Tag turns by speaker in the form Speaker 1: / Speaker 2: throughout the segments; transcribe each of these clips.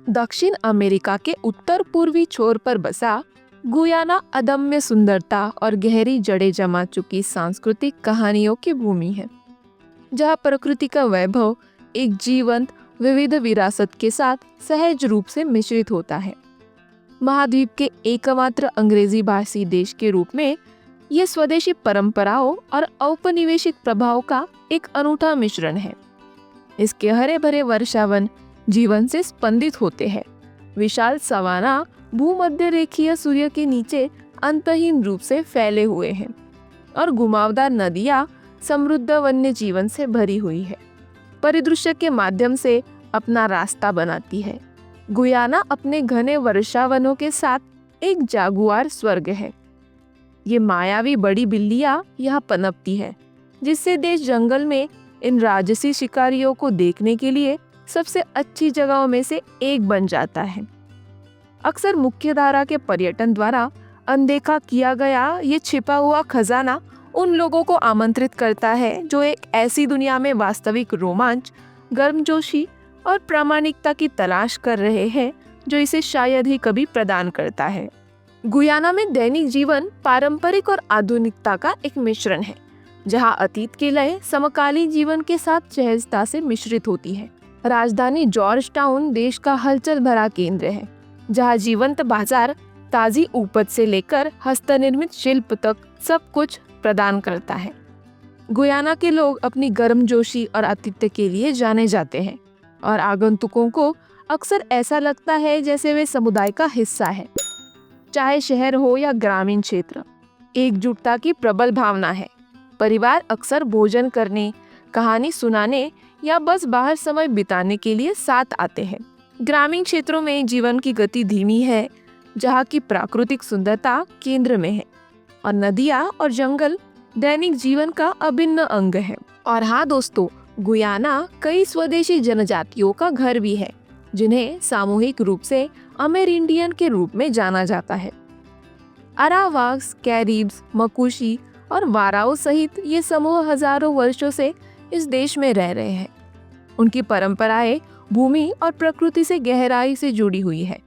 Speaker 1: दक्षिण अमेरिका के उत्तर पूर्वी छोर पर बसा गुयाना अदम्य सुंदरता और गहरी जड़ें जमा चुकी सांस्कृतिक कहानियों की भूमि है, जहाँ प्रकृति का वैभव एक जीवंत विविध विरासत के साथ सहज रूप से मिश्रित होता है। महाद्वीप के एकमात्र अंग्रेजी भाषी देश के रूप में यह स्वदेशी परंपराओं और औपनिवेशिक प्रभाव का एक अनूठा मिश्रण है। इसके हरे भरे वर्षावन जीवन से स्पंदित होते हैं। विशाल सवाना भूमध्य रेखीय सूर्य के नीचे अंतहीन रूप से फैले हुए हैं और घुमावदार नदियां समृद्ध वन्य जीवन से भरी हुई है, परिदृश्य के माध्यम से अपना रास्ता बनाती है। गुयाना अपने घने वर्षावनों के साथ एक जागुआर स्वर्ग है। ये मायावी बड़ी बिल्लियां यहाँ पनपती है, जिससे देश जंगल में इन राजसी शिकारियों को देखने के लिए सबसे अच्छी जगहों में से एक बन जाता है। अक्सर मुख्यधारा के पर्यटन द्वारा अनदेखा किया गया ये छिपा हुआ खजाना उन लोगों को आमंत्रित करता है जो एक ऐसी दुनिया में वास्तविक रोमांच, गर्मजोशी और प्रामाणिकता की तलाश कर रहे हैं जो इसे शायद ही कभी प्रदान करता है। गुयाना में दैनिक जीवन पारंपरिक और आधुनिकता का एक मिश्रण है, जहां अतीत की लय समकालीन जीवन के साथ सहजता से मिश्रित होती है। राजधानी जॉर्ज टाउन देश का हलचल भरा केंद्र है, जहां जीवंत बाजार ताजी उपज से लेकर हस्तनिर्मित शिल्प तक सब कुछ प्रदान करता है। गुयाना के लोग अपनी गर्मजोशी और आतिथ्य के लिए जाने जाते हैं और आगंतुकों को अक्सर ऐसा लगता है जैसे वे समुदाय का हिस्सा है। चाहे शहर हो या ग्रामीण क्षेत्र, एकजुटता की प्रबल भावना है। परिवार अक्सर भोजन करने, कहानी सुनाने या बस बाहर समय बिताने के लिए साथ आते हैं। ग्रामीण क्षेत्रों में जीवन की गति धीमी है, जहाँ की प्राकृतिक सुंदरता केंद्र में है और नदियाँ और जंगल दैनिक जीवन का अभिन्न अंग है। और हाँ दोस्तों, गुयाना कई स्वदेशी जनजातियों का घर भी है, जिन्हें सामूहिक रूप से अमेरिंडियन के रूप में जाना जाता है। अरावाक्स, कैरिब्स, मकुशी और वाराओ सहित ये समूह हजारों वर्षों से इस देश में रह रहे हैं। उनकी परंपराएं भूमि और प्रकृति से गहराई से जुड़ी हुई है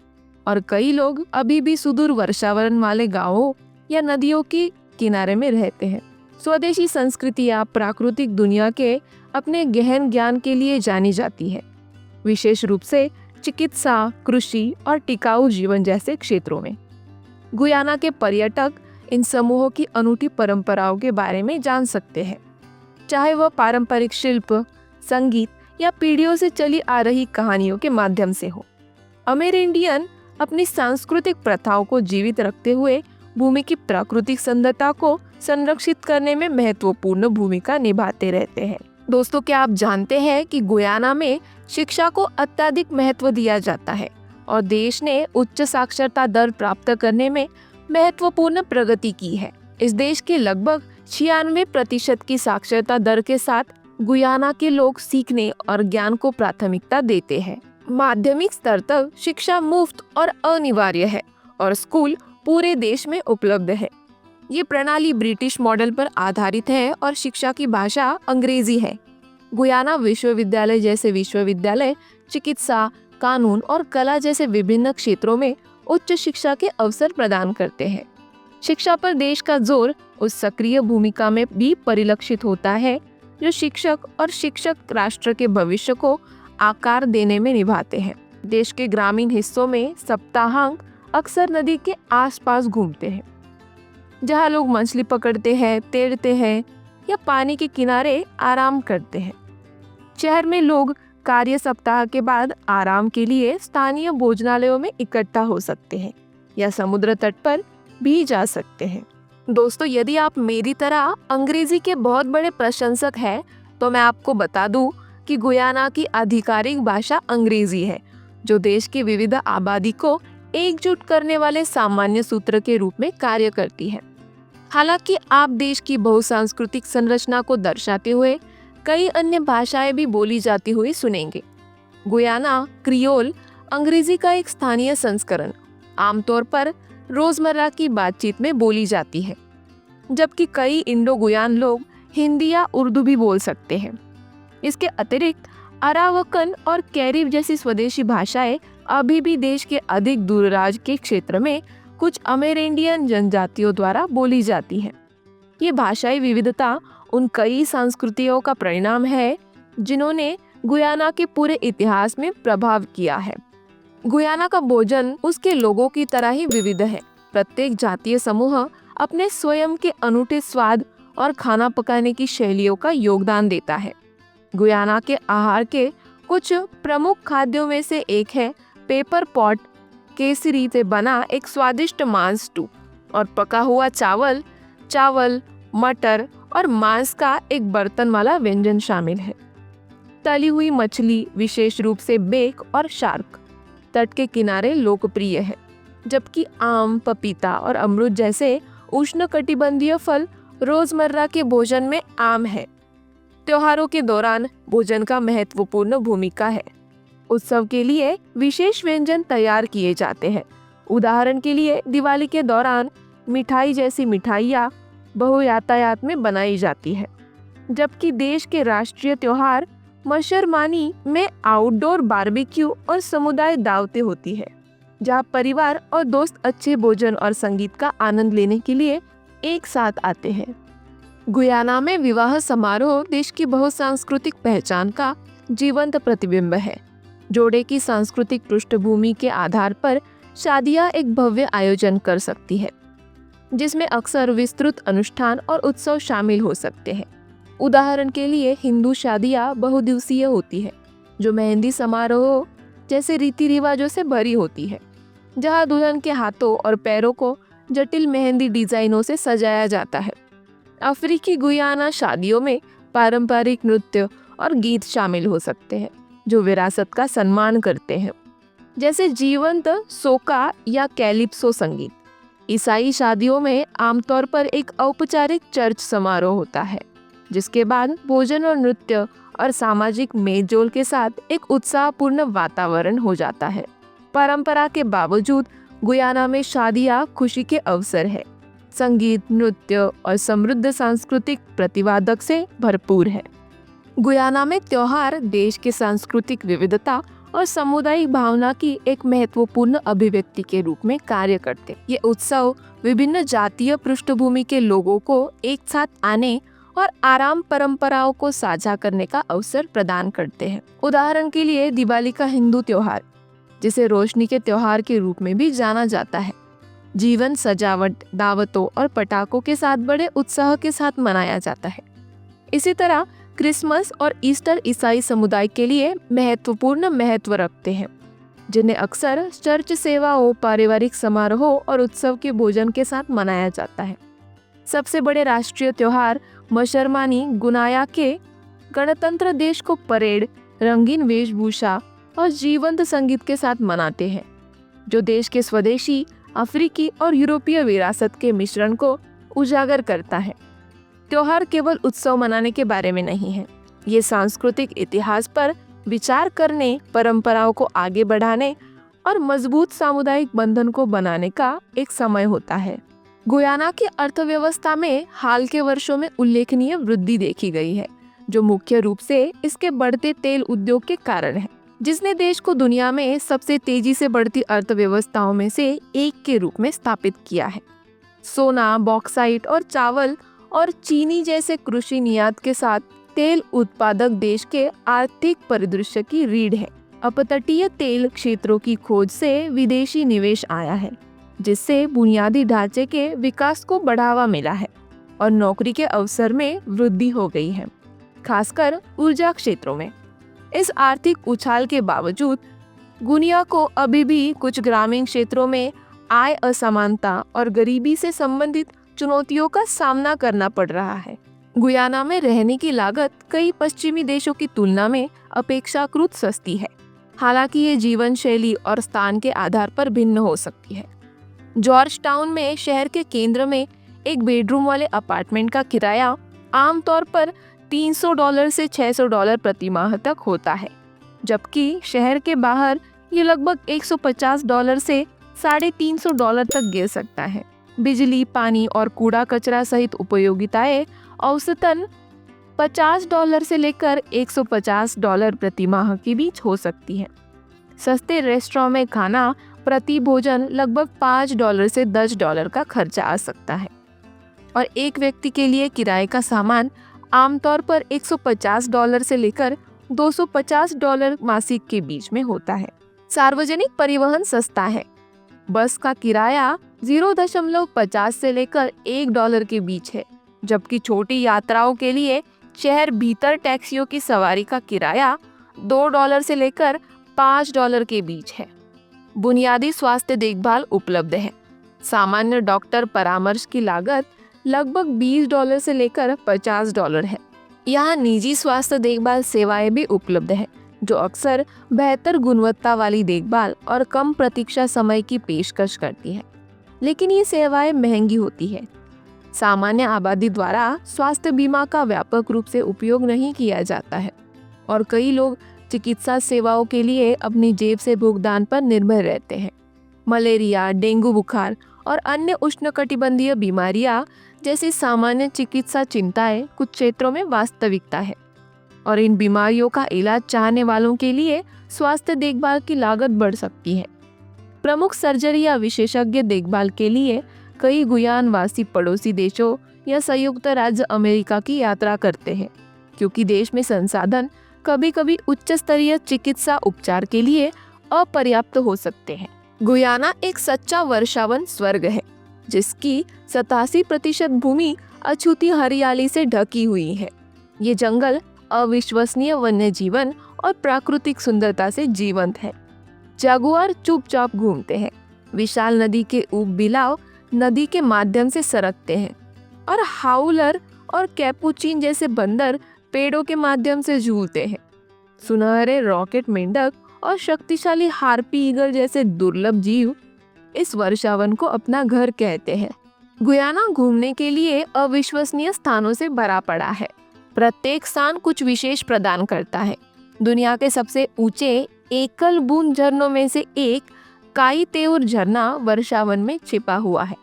Speaker 1: और कई लोग अभी भी सुदूर वर्षावन वाले गांवों या नदियों के किनारे में रहते हैं। स्वदेशी संस्कृतियां प्राकृतिक दुनिया के अपने गहन ज्ञान के लिए जानी जाती है, विशेष रूप से चिकित्सा, कृषि और टिकाऊ जीवन जैसे क्षेत्रों में। गुयाना के पर्यटक इन समूहों की अनूठी परंपराओं के बारे में जान सकते हैं, चाहे वह पारंपरिक शिल्प, संगीत या पीढ़ियों से चली आ रही कहानियों के माध्यम से हो। अमेरिंडियन अपनी सांस्कृतिक प्रथाओं को जीवित रखते हुए भूमि की प्राकृतिक सुंदरता को संरक्षित करने में महत्वपूर्ण भूमिका निभाते रहते हैं। दोस्तों, क्या आप जानते हैं कि गुयाना में शिक्षा को अत्यधिक महत्व दिया जाता है और देश ने उच्च साक्षरता दर प्राप्त करने में महत्वपूर्ण प्रगति की है। इस देश के लगभग 96% की साक्षरता दर के साथ गुयाना के लोग सीखने और ज्ञान को प्राथमिकता देते हैं। माध्यमिक स्तर तक शिक्षा मुफ्त और अनिवार्य है और स्कूल पूरे देश में उपलब्ध है। ये प्रणाली ब्रिटिश मॉडल पर आधारित है और शिक्षा की भाषा अंग्रेजी है। गुयाना विश्वविद्यालय जैसे विश्वविद्यालय चिकित्सा, कानून और कला जैसे विभिन्न क्षेत्रों में उच्च शिक्षा के अवसर प्रदान करते हैं। शिक्षा पर देश का जोर उस सक्रिय भूमिका में भी परिलक्षित होता है जो शिक्षक और शिक्षक राष्ट्र के भविष्य को आकार देने में निभाते हैं। देश के ग्रामीण हिस्सों में सप्ताहांत अक्सर नदी के आसपास घूमते हैं, जहां लोग मछली पकड़ते हैं, तैरते हैं या पानी के किनारे आराम करते हैं। शहर में लोग कार्य सप्ताह के बाद आराम के लिए स्थानीय भोजनालयों में इकट्ठा हो सकते हैं या समुद्र तट पर भी जा सकते हैं। दोस्तों, यदि आप मेरी तरह अंग्रेजी के बहुत बड़े प्रशंसक हैं, तो मैं आपको बता दूं कि गुयाना की आधिकारिक भाषा अंग्रेजी है, जो देश की विविध आबादी को एकजुट करने वाले सामान्य सूत्र के रूप में कार्य करती है। हालांकि आप देश की बहुसांस्कृतिक संरचना को दर्शाते हुए कई अन्य भाषाएं भी बोली जाती हुई सुनेंगे। गुयाना क्रियोल अंग्रेजी का एक स्थानीय संस्करण आमतौर पर रोजमर्रा की बातचीत में बोली जाती है, जबकि कई इंडो गुयान लोग हिंदी या उर्दू भी बोल सकते हैं। इसके अतिरिक्त अरावकन और कैरिब जैसी स्वदेशी भाषाएं अभी भी देश के अधिक दूरदराज के क्षेत्र में कुछ अमेरिंडियन जनजातियों द्वारा बोली जाती है। ये भाषाई विविधता उन कई संस्कृतियों का परिणाम है जिन्होंने गुयाना के पूरे इतिहास में प्रभाव किया है। गुयाना का भोजन उसके लोगों की तरह ही विविध है। प्रत्येक जातीय समूह अपने स्वयं के अनूठे स्वाद और खाना पकाने की शैलियों का योगदान देता है। गुयाना के आहार के कुछ प्रमुख खाद्यों में से एक है पेपर पॉट केसरी से बना एक स्वादिष्ट मांस स्टू और पका हुआ चावल, मटर और मांस का एक बर्तन वाला व्यंजन शामिल है। तली हुई मछली, विशेष रूप से बेक और शार्क, तट के किनारे लोकप्रिय है, जबकि आम, पपीता और अमरूद जैसे उष्णकटिबंधीय फल रोजमर्रा के भोजन में आम है। त्योहारों के दौरान भोजन का महत्वपूर्ण भूमिका है। उत्सव के लिए विशेष व्यंजन तैयार किए जाते हैं। उदाहरण के लिए दिवाली के दौरान मिठाई जैसी मिठाइयाँ बहुयातायात में बनाई जाती है, जबकि देश के राष्ट्रीय त्योहार मशरमानी में आउटडोर बारबेक्यू और समुदाय दावतें होती है, जहाँ परिवार और दोस्त अच्छे भोजन और संगीत का आनंद लेने के लिए एक साथ आते हैं। गुयाना में विवाह समारोह देश की बहुसांस्कृतिक पहचान का जीवंत प्रतिबिंब है। जोड़े की सांस्कृतिक पृष्ठभूमि के आधार पर शादियां एक भव्य आयोजन कर सकती है, जिसमें अक्सर विस्तृत अनुष्ठान और उत्सव शामिल हो सकते हैं। उदाहरण के लिए हिंदू शादियां बहुदिवसीय होती है, जो मेहंदी समारोह जैसे रीति रिवाजों से भरी होती है, जहां दुल्हन के हाथों और पैरों को जटिल मेहंदी डिजाइनों से सजाया जाता है। अफ्रीकी गुयाना शादियों में पारंपरिक नृत्य और गीत शामिल हो सकते हैं, जो विरासत का सम्मान करते हैं, जैसे जीवंत सोका या कैलिप्सो संगीत। ईसाई शादियों में आमतौर पर एक औपचारिक चर्च समारोह होता है, जिसके बाद भोजन और नृत्य और सामाजिक मेलजोल के साथ एक उत्साहपूर्ण वातावरण हो जाता है। परंपरा के बावजूद गुयाना में शादियां खुशी के अवसर है। संगीत, नृत्य और समृद्ध सांस्कृतिक प्रतिवादक से भरपूर है। गुयाना में त्योहार देश के सांस्कृतिक विविधता और सामुदायिक भावना की एक महत्वपूर्ण अभिव्यक्ति के रूप में कार्य करते। ये उत्सव विभिन्न जातीय पृष्ठभूमि के लोगों को एक साथ आने और आराम परंपराओं को साझा करने का अवसर प्रदान करते हैं। उदाहरण के लिए दिवाली का हिंदू त्योहार, जिसे रोशनी के त्योहार के रूप में भी जाना जाता है, जीवन, सजावट, दावतों और पटाखों के साथ बड़े उत्साह के साथ मनाया जाता है। इसी तरह क्रिसमस और ईस्टर ईसाई समुदाय के लिए महत्वपूर्ण महत्व रखते हैं, जिन्हें अक्सर चर्च सेवाओं, पारिवारिक समारोहों और उत्सव के भोजन के साथ मनाया जाता है। सबसे बड़े राष्ट्रीय त्योहार मशरमानी गुनाया के गणतंत्र देश को परेड, रंगीन वेशभूषा और जीवंत संगीत के साथ मनाते हैं, जो देश के स्वदेशी, अफ्रीकी और यूरोपीय विरासत के मिश्रण को उजागर करता है। त्योहार केवल उत्सव मनाने के बारे में नहीं है, ये सांस्कृतिक इतिहास पर विचार करने, परंपराओं को आगे बढ़ाने और मजबूत सामुदायिक बंधन को बनाने का एक समय होता है। गुयाना की अर्थव्यवस्था में हाल के वर्षों में उल्लेखनीय वृद्धि देखी गई है, जो मुख्य रूप से इसके बढ़ते तेल उद्योग के कारण है, जिसने देश को दुनिया में सबसे तेजी से बढ़ती अर्थव्यवस्थाओं में से एक के रूप में स्थापित किया है। सोना, बॉक्साइट और चावल और चीनी जैसे कृषि निर्यात के साथ तेल उत्पादक देश के आर्थिक परिदृश्य की रीढ़ है। अपतटीय तेल क्षेत्रों की खोज से विदेशी निवेश आया है, जिससे बुनियादी ढांचे के विकास को बढ़ावा मिला है और नौकरी के अवसर में वृद्धि हो गई है, खासकर ऊर्जा क्षेत्रों में। इस आर्थिक उछाल के बावजूद गुनिया को अभी भी कुछ ग्रामीण क्षेत्रों में आय असमानता और गरीबी से संबंधित चुनौतियों का सामना करना पड़ रहा है। गुयाना में रहने की लागत कई पश्चिमी देशों की तुलना में अपेक्षाकृत सस्ती है, हालांकि ये जीवन शैली और स्थान के आधार पर भिन्न हो सकती है। जॉर्ज टाउन में शहर के केंद्र में एक बेडरूम वाले अपार्टमेंट का किराया आमतौर पर $300 से $600 प्रति माह तक होता है, जबकि शहर के बाहर ये लगभग $150 से $350 तक गिर सकता है। बिजली, पानी और कूड़ा कचरा सहित उपयोगिताएं औसतन $50 से लेकर $150 प्रति माह के बीच हो सकती है। सस्ते रेस्टोरेंट में खाना प्रति भोजन लगभग $5 से $10 का खर्चा आ सकता है और एक व्यक्ति के लिए किराए का सामान आमतौर पर $150 से लेकर $250 मासिक के बीच में होता है। सार्वजनिक परिवहन सस्ता है। बस का किराया 0.50 से लेकर $1 के बीच है, जबकि छोटी यात्राओं के लिए शहर भीतर टैक्सियों की सवारी का किराया $2 से लेकर $5 के बीच है। बुनियादी स्वास्थ्य देखभाल उपलब्ध है। सामान्य डॉक्टर परामर्श की लागत लगभग $20 से लेकर $50 है। यहाँ निजी स्वास्थ्य देखभाल सेवाएं भी उपलब्ध है, जो अक्सर बेहतर गुणवत्ता वाली देखभाल और कम प्रतीक्षा समय की पेशकश करती है, लेकिन ये सेवाएं महंगी होती है। सामान्य आबादी द्वारा स्वास्थ्य बीमा का व्यापक रूप से उपयोग नहीं किया जाता है और कई लोग चिकित्सा सेवाओं के लिए अपनी जेब से भुगतान पर निर्भर रहते हैं। मलेरिया, डेंगू बुखार और अन्य उष्णकटिबंधीय बीमारियां जैसी सामान्य चिकित्सा चिंताएं कुछ क्षेत्रों में वास्तविकता है और इन बीमारियों का इलाज चाहने वालों के लिए स्वास्थ्य देखभाल की लागत बढ़ सकती है। प्रमुख सर्जरी या विशेषज्ञ देखभाल के लिए कई गुयान वासी पड़ोसी देशों या संयुक्त राज्य अमेरिका की यात्रा करते हैं, क्योंकि देश में संसाधन कभी-कभी उच्च स्तरीय चिकित्सा उपचार के लिए अपर्याप्त हो सकते हैं। गुयाना एक सच्चा वर्षावन स्वर्ग है, जिसकी 87% भूमि अछूती हरियाली से ढकी हुई है। ये जंगल अविश्वसनीय वन्य जीवन और प्राकृतिक सुंदरता से जीवंत है। जागुआर चुपचाप घूमते हैं, विशाल नदी के ऊब-बिलाव नदी के माध्यम से सरकते हैं और हाउलर और कैपुचिन जैसे बंदर पेड़ों के माध्यम से झूलते हैं। सुनहरे रॉकेट मेंढक और शक्तिशाली हार्पी ईगल जैसे दुर्लभ जीव इस वर्षावन को अपना घर कहते हैं। गुयाना घूमने के लिए अविश्वसनीय स्थानों से भरा पड़ा है। प्रत्येक स्थान कुछ विशेष प्रदान करता है। दुनिया के सबसे ऊंचे एकल बूंद झरनों में से एक काईतेउर झरना वर्षावन में छिपा हुआ है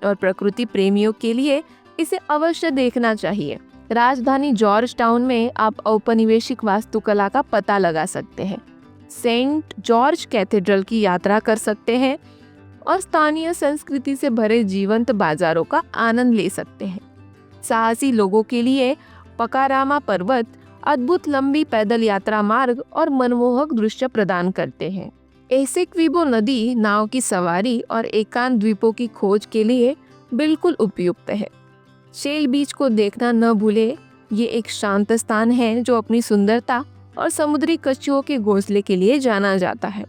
Speaker 1: और प्रकृति प्रेमियों के लिए इसे अवश्य देखना चाहिए। राजधानी जॉर्ज टाउन में आप औपनिवेशिक वास्तुकला का पता लगा सकते हैं, सेंट जॉर्ज कैथेड्रल की यात्रा कर सकते हैं और स्थानीय संस्कृति से भरे जीवंत बाजारों का आनंद ले सकते हैं। साहसी लोगों के लिए पकारामा पर्वत अद्भुत लंबी पैदल यात्रा मार्ग और मनमोहक दृश्य प्रदान करते हैं। एसेक्विबो नदी नाव की सवारी और एकांत द्वीपों की खोज के लिए बिल्कुल उपयुक्त है। शेल बीच को देखना न भूले। ये एक शांत स्थान है जो अपनी सुंदरता और समुद्री कछुओं के घोंसले के लिए जाना जाता है।